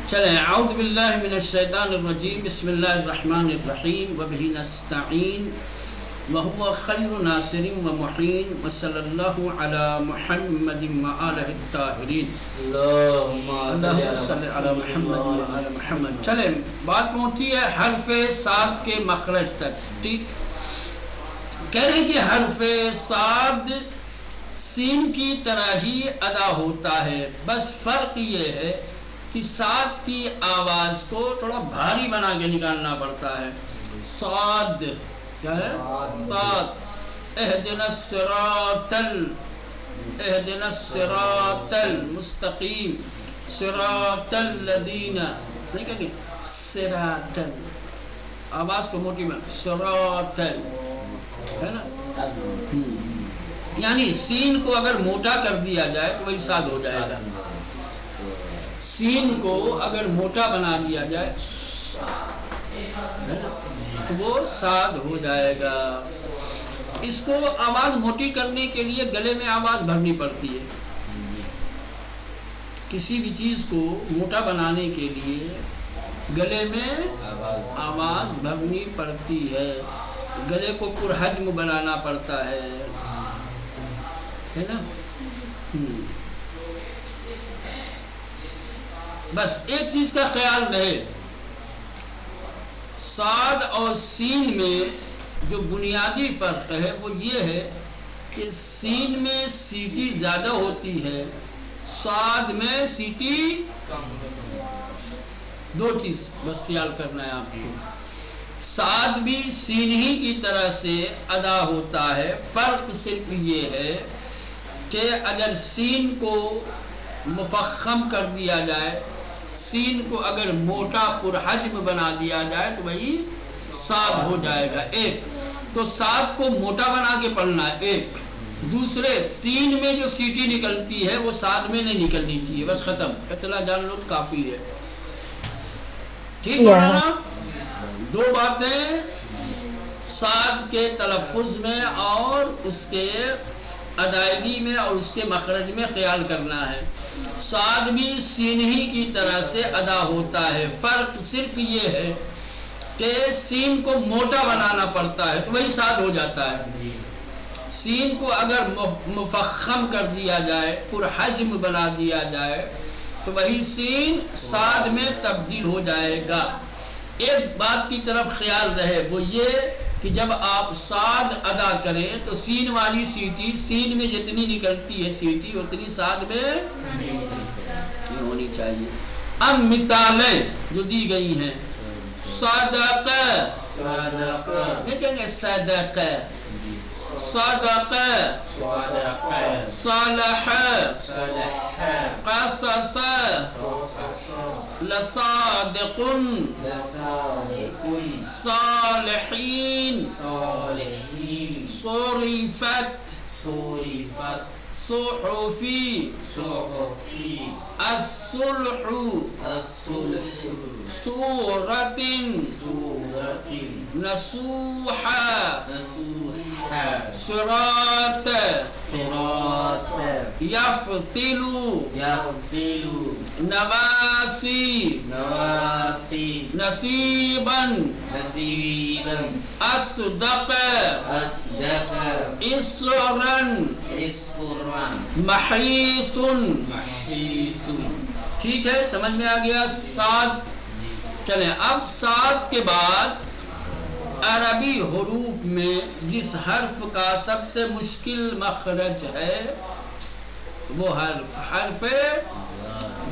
چلیں اعوذ باللہ من الشیطان الرجیم بسم اللہ الرحمن الرحیم وبہ نستعین وهو خیر ناصر ومعین وصلی اللہ علی محمد وآلہ الطاہرین اللہم صلی علی محمد وآل محمد۔ چلیں بات پہنچی ہے حرف صاد کے مخرج تک، ٹھیک؟ کہہ رہے کہ حرف صاد سین کی طرح ہی ادا ہوتا ہے، بس فرق یہ ہے کہ صاد کی آواز کو تھوڑا بھاری بنا کے نکالنا پڑتا ہے۔ صاد کیا ہے؟ صاد اہدنا الصراط المستقیم صراط الذین، نہیں کہیں گے صراط، آواز کو موٹی بنا، صراط ہے نا، یعنی سین کو اگر موٹا کر دیا جائے تو وہی صاد ہو جائے گا۔ سین کو اگر موٹا بنا دیا جائے تو وہ صاد ہو جائے گا۔ اس کو آواز موٹی کرنے کے لیے گلے میں آواز بھرنی پڑتی ہے۔ کسی بھی چیز کو موٹا بنانے کے لیے گلے میں آواز بھرنی پڑتی ہے، گلے کو پرحجم بنانا پڑتا ہے نا۔ بس ایک چیز کا خیال رہے، صاد اور سین میں جو بنیادی فرق ہے وہ یہ ہے کہ سین میں سیٹی زیادہ ہوتی ہے، صاد میں سیٹی کم۔ دو چیز بس خیال کرنا ہے آپ کو، صاد بھی سین ہی کی طرح سے ادا ہوتا ہے، فرق صرف یہ ہے کہ اگر سین کو مفخم کر دیا جائے، سین کو اگر موٹا پرحجم بنا دیا جائے تو وہی صاد ہو جائے گا۔ ایک تو صاد کو موٹا بنا کے پڑھنا ہے، ایک دوسرے سین میں جو سیٹی نکلتی ہے وہ صاد میں نہیں نکلنی چاہیے، بس ختم، اتنا جان لو کافی ہے، ٹھیک ہے نا؟ دو باتیں صاد کے تلفظ میں اور اس کے ادائیگی میں اور اس کے مخرج میں خیال کرنا ہے۔ صاد بھی سین ہی کی طرح سے ادا ہوتا ہے، فرق صرف یہ ہے کہ سین کو موٹا بنانا پڑتا ہے تو وہی صاد ہو جاتا ہے، سین کو اگر مفخم کر دیا جائے، پرحجم بنا دیا جائے تو وہی سین صاد میں تبدیل ہو جائے گا۔ ایک بات کی طرف خیال رہے، وہ یہ کہ جب آپ صاد ادا کریں تو سین والی سیٹی سین میں جتنی نکلتی ہے سیٹی اتنی صاد میں نہیں ہونی چاہیے۔ اب مثالیں جو دی گئی ہیں، صدق، نہیں کہیں گے صدق، صدق، صالح، قصص، لصادق، صالحین، صرفت، صحفی، الصلح، سورة، نصوح، صراط، یفتل، نواسی، نصیبا، اصدق، اسرا، محیط۔ ٹھیک ہے، سمجھ میں آ گیا صاد؟ چلیں اب صاد کے بعد عربی حروف میں جس حرف کا سب سے مشکل مخرج ہے وہ حرف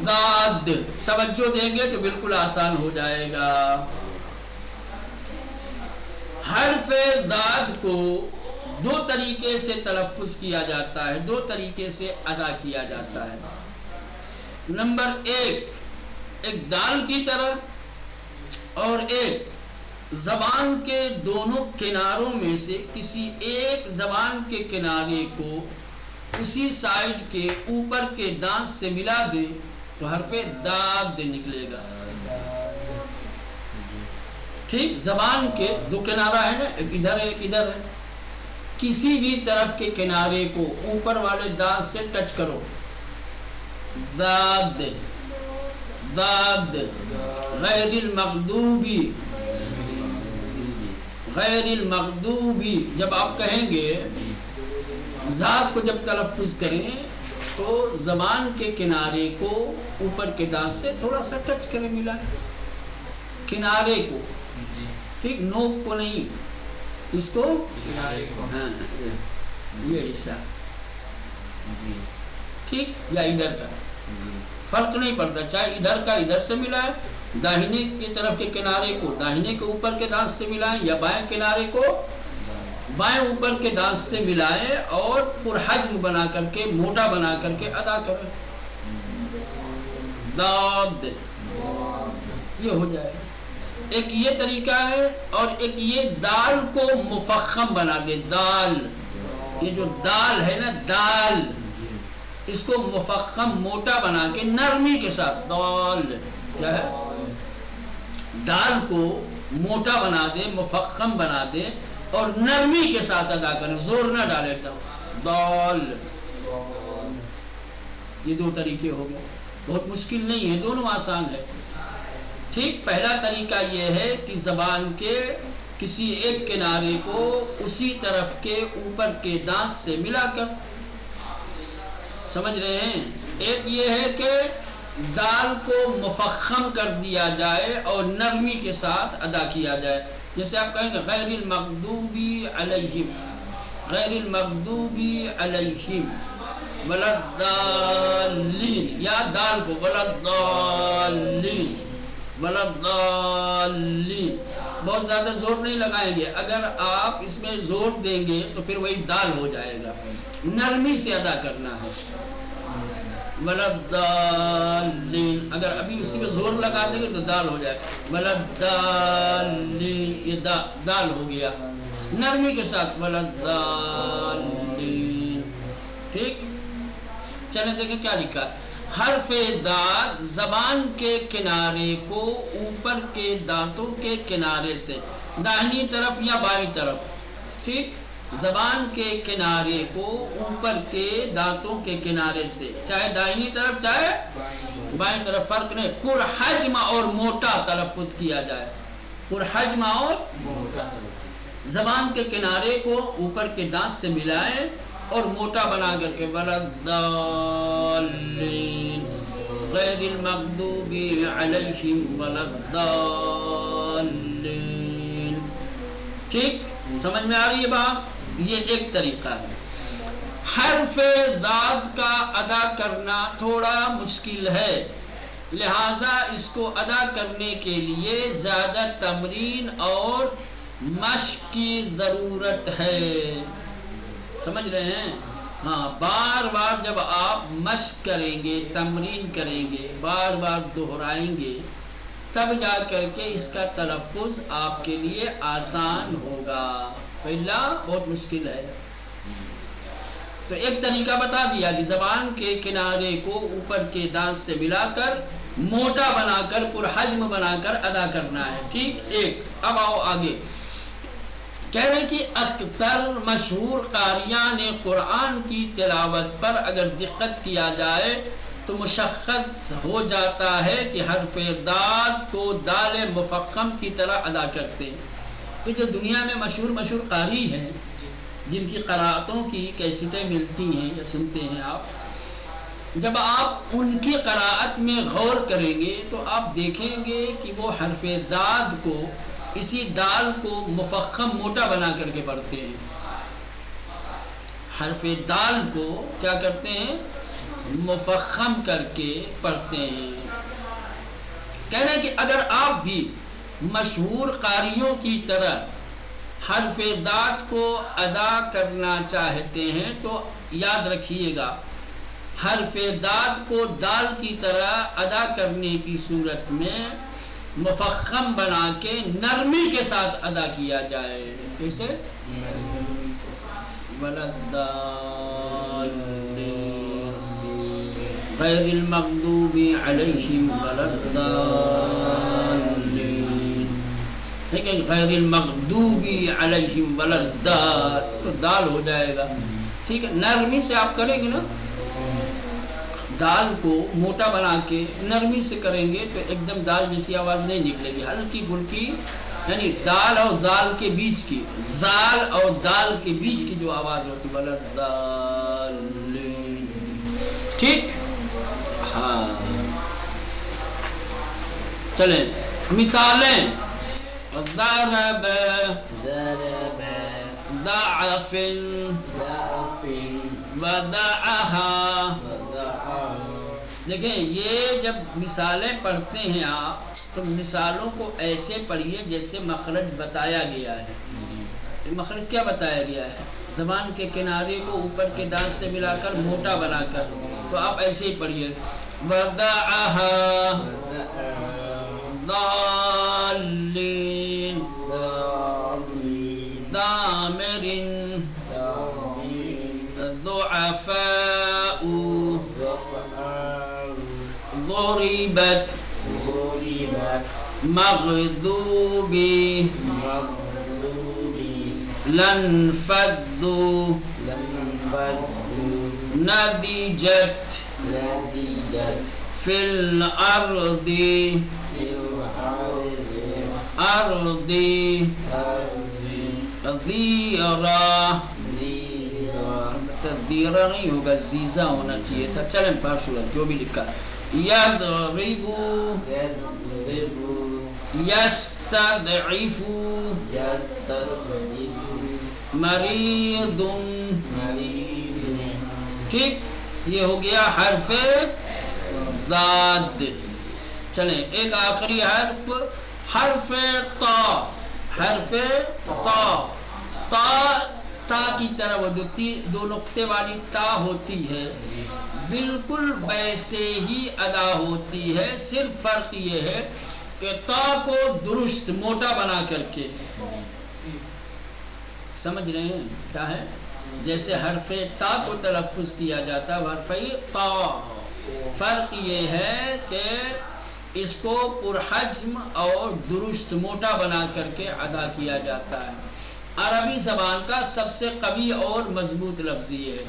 داد۔ توجہ دیں گے تو بالکل آسان ہو جائے گا۔ حرف داد کو دو طریقے سے تلفظ کیا جاتا ہے، دو طریقے سے ادا کیا جاتا ہے۔ نمبر ایک دال کی طرح، اور ایک زبان کے دونوں کناروں میں سے کسی ایک زبان کے کنارے کو اسی سائڈ کے اوپر کے دانت سے ملا دے تو حرف داد نکلے گا۔ ٹھیک، زبان کے دو کنارہ ہے نا، ایک ادھر ہے ایک ادھر ہے، کسی بھی طرف کے کنارے کو اوپر والے دانت سے ٹچ کرو، داد، داد غیر المغضوبی، غیر المغضوبی جب آپ کہیں گے ذات کو جب تلفظ کریں تو زبان کے کنارے کو اوپر کے دانت سے تھوڑا سا ٹچ کریں، ملائیں کنارے کو، ٹھیک، نوک کو نہیں، اس کو کنارے کو، ہاں یہ حصہ، ٹھیک، یا ادھر کا فرق نہیں پڑتا، چاہے ادھر کا ادھر سے ملائیں، داہنے کی طرف کے کنارے کو داہنے کے اوپر کے دانت سے ملائیں، یا بائیں کنارے کو بائیں اوپر کے دانت سے ملائیں اور پرحجم بنا کر کے، موٹا بنا کر کے ادا کریں، داد یہ ہو جائے گا۔ ایک یہ طریقہ ہے، اور ایک یہ دال کو مفخم بنا دے، دال، یہ جو دال ہے نا دال، اس کو مفخم موٹا بنا کے نرمی کے ساتھ، دال کیا ہے، دال کو موٹا بنا دے، مفخم بنا دے اور نرمی کے ساتھ ادا کریں، زور نہ ڈالے، دال، یہ دو طریقے ہو گئے، بہت مشکل نہیں ہے، دونوں آسان ہے، ٹھیک۔ پہلا طریقہ یہ ہے کہ زبان کے کسی ایک کنارے کو اسی طرف کے اوپر کے دانت سے ملا کر، سمجھ رہے ہیں، ایک یہ ہے کہ دال کو مفخم کر دیا جائے اور نرمی کے ساتھ ادا کیا جائے، جیسے آپ کہیں گے غیر المغضوبی علیہم، غیر المغضوبی علیہم ولا الضالین، یا دال کو ولا الضالین، ولا الضالین، بہت زیادہ زور نہیں لگائیں گے، اگر آپ اس میں زور دیں گے تو پھر وہی دال ہو جائے گا، نرمی سے ادا کرنا ہے، ولا الضالین، اگر ابھی اسی میں زور لگا دیں گے تو دال ہو جائے گا، ولا الضالین، یہ دال ہو گیا، نرمی کے ساتھ ولا الضالین، ٹھیک۔ چلیں دیکھیں کیا لکھا، حرف داد زبان کے کنارے کو اوپر کے دانتوں کے کنارے سے، داہنی طرف یا بائیں طرف، ٹھیک، زبان کے کنارے کو اوپر کے دانتوں کے کنارے سے، چاہے داہنی طرف چاہے بائیں طرف، فرق نہیں، پرحجم اور موٹا تلفظ کیا جائے، پرحجم اور زبان کے کنارے کو اوپر کے دانت سے ملائیں اور موٹا بنا کر کے، ولا الضالین غیر المغضوب علیہم ولا الضالین، ٹھیک، سمجھ میں آ رہی ہے بات، یہ ایک طریقہ ہے۔ حرف داد کا ادا کرنا تھوڑا مشکل ہے، لہذا اس کو ادا کرنے کے لیے زیادہ تمرین اور مشق کی ضرورت ہے، سمجھ رہے ہیں، ہاں، بار بار جب آپ مشق کریں گے، تمرین کریں گے، بار بار دہرائیں گے، تب جا کر کے اس کا تلفظ آپ کے لیے آسان ہوگا، پہلا بہت مشکل ہے۔ تو ایک طریقہ بتا دیا کہ زبان کے کنارے کو اوپر کے دانت سے ملا کر، موٹا بنا کر، پرحجم بنا کر ادا کرنا ہے، ٹھیک، ایک۔ اب آؤ آگے، کہہ رہے ہیں کہ اکثر مشہور قاریان قرآن کی تلاوت پر اگر دقت کیا جائے تو مشخص ہو جاتا ہے کہ حرف داد کو دال مفخم کی طرح ادا کرتے ہیں۔ کہ جو دنیا میں مشہور قاری ہیں، جن کی قرأتوں کی کیسٹیں ملتی ہیں یا سنتے ہیں آپ، جب آپ ان کی قرأت میں غور کریں گے تو آپ دیکھیں گے کہ وہ حرف داد کو، اسی دال کو مفخم موٹا بنا کر کے پڑھتے ہیں، حرف دال کو کیا کرتے ہیں، مفخم کر کے پڑھتے ہیں۔ کہہ رہے ہیں کہ اگر آپ بھی مشہور قاریوں کی طرح حرف داد کو ادا کرنا چاہتے ہیں تو یاد رکھیے گا، حرف داد کو دال کی طرح ادا کرنے کی صورت میں مفخم بنا کے نرمی کے ساتھ ادا کیا جائے، کیسے، ولا الضالین غیر المغضوب علیہم ولا الضالین، ٹھیک ہے، غیر المغضوب علیہم ولا الضال، تو دال ہو جائے گا، ٹھیک ہے، نرمی سے آپ کریں گے نا، دال کو موٹا بنا کے نرمی سے کریں گے تو ایک دم دال جیسی آواز نہیں نکلے گی، ہلکی پھلکی، یعنی دال اور زال کے بیچ کی، زال اور دال کے بیچ کی جو آواز ہوتی بلا دال، ٹھیک؟ ہاں چلیں مثالیں، ضرب، ضعف، ودعها۔ دیکھیں یہ جب مثالیں پڑھتے ہیں آپ تو مثالوں کو ایسے پڑھیے جیسے مخرج بتایا گیا ہے۔ مخرج کیا بتایا گیا ہے؟ زبان کے کنارے کو اوپر کے دانت سے ملا کر موٹا بنا کر، تو آپ ایسے ہی پڑھیے وَدَعَهَا ضَالِّينَ ضَامِرٍ ضُعَفَاءُ ضُرِبَتْ مغضوب لنفضوا نضجت في الأرض أرضي ذیرا، دیرا نہیں ہوگا، زیزا ہونا چاہیے تھا۔ چلیں پارشورت جو بھی لکھا، یضرب، یستضعف، مریض، ٹھیک؟ یہ ہو گیا حرف ضاد۔ چلیں ایک آخری حرف، حرف طا، حرف طا، تا کی طرح وہ جو دو نقطے والی تا ہوتی ہے بالکل ویسے ہی ادا ہوتی ہے، صرف فرق یہ ہے کہ تا کو درست موٹا بنا کر کے، سمجھ رہے ہیں کیا ہے؟ جیسے حرف تا کو تلفظ کیا جاتا ہے حرف تا، فرق یہ ہے کہ اس کو پرحجم اور درست موٹا بنا کر کے ادا کیا جاتا ہے۔ عربی زبان کا سب سے قوی اور مضبوط لفظ یہ ہے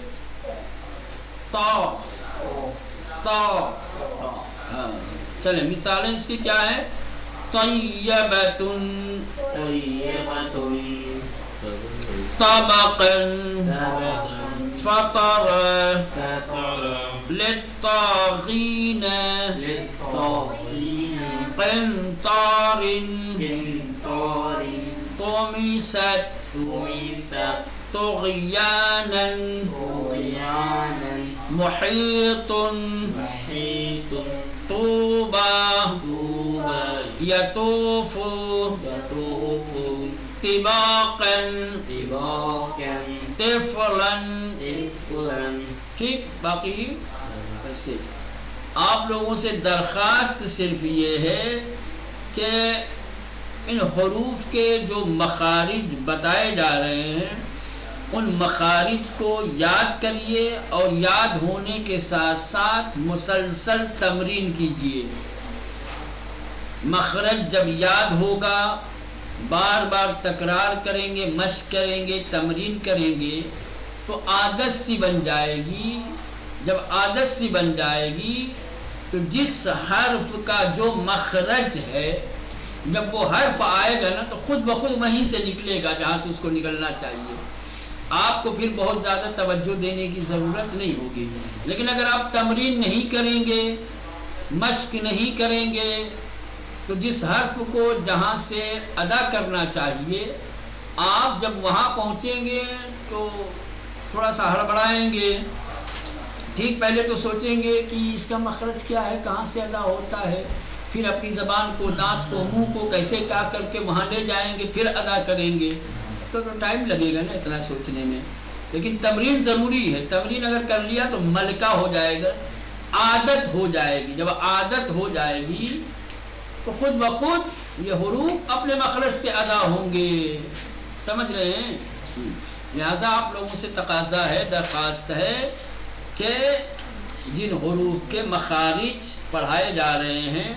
تا، تا۔ ہاں چلیں مثالیں اس کی کیا ہے؟ طیبۃ، طبقا، فطر، للطاغین، قنطار، طمست، طغیانا، محیط، طوبى، یطوف، طباقا، طفلا، ٹھیک؟ باقی ایسے آپ لوگوں سے درخواست صرف یہ ہے کہ ان حروف کے جو مخارج بتائے جا رہے ہیں ان مخارج کو یاد کریے اور یاد ہونے کے ساتھ ساتھ مسلسل تمرین کیجیے۔ مخرج جب یاد ہوگا، بار بار تکرار کریں گے، مشق کریں گے، تمرین کریں گے تو عادت سی بن جائے گی۔ جب عادت سی بن جائے گی تو جس حرف کا جو مخرج ہے جب وہ حرف آئے گا نا تو خود بخود وہیں سے نکلے گا جہاں سے اس کو نکلنا چاہیے۔ آپ کو پھر بہت زیادہ توجہ دینے کی ضرورت نہیں ہوگی، لیکن اگر آپ تمرین نہیں کریں گے، مشق نہیں کریں گے تو جس حرف کو جہاں سے ادا کرنا چاہیے آپ جب وہاں پہنچیں گے تو تھوڑا سا ہڑبڑائیں گے، ٹھیک؟ پہلے تو سوچیں گے کہ اس کا مخرج کیا ہے، کہاں سے ادا ہوتا ہے، پھر اپنی زبان کو، دانت کو، منہ کو کیسے کیا کر کے وہاں لے جائیں گے، پھر ادا کریں گے، تو ٹائم لگے گا نا اتنا سوچنے میں۔ لیکن تمرین ضروری ہے، تمرین اگر کر لیا تو ملکہ ہو جائے گا، عادت ہو جائے گی۔ جب عادت ہو جائے گی تو خود بخود یہ حروف اپنے مخرج سے ادا ہوں گے، سمجھ رہے ہیں؟ لہذا آپ لوگوں سے تقاضا ہے، درخواست ہے کہ جن حروف کے مخارج پڑھائے جا رہے ہیں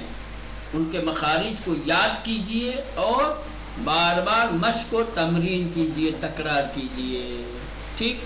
ان کے مخارج کو یاد کیجئے اور بار بار مشق و تمرین کیجئے، تکرار کیجئے، ٹھیک؟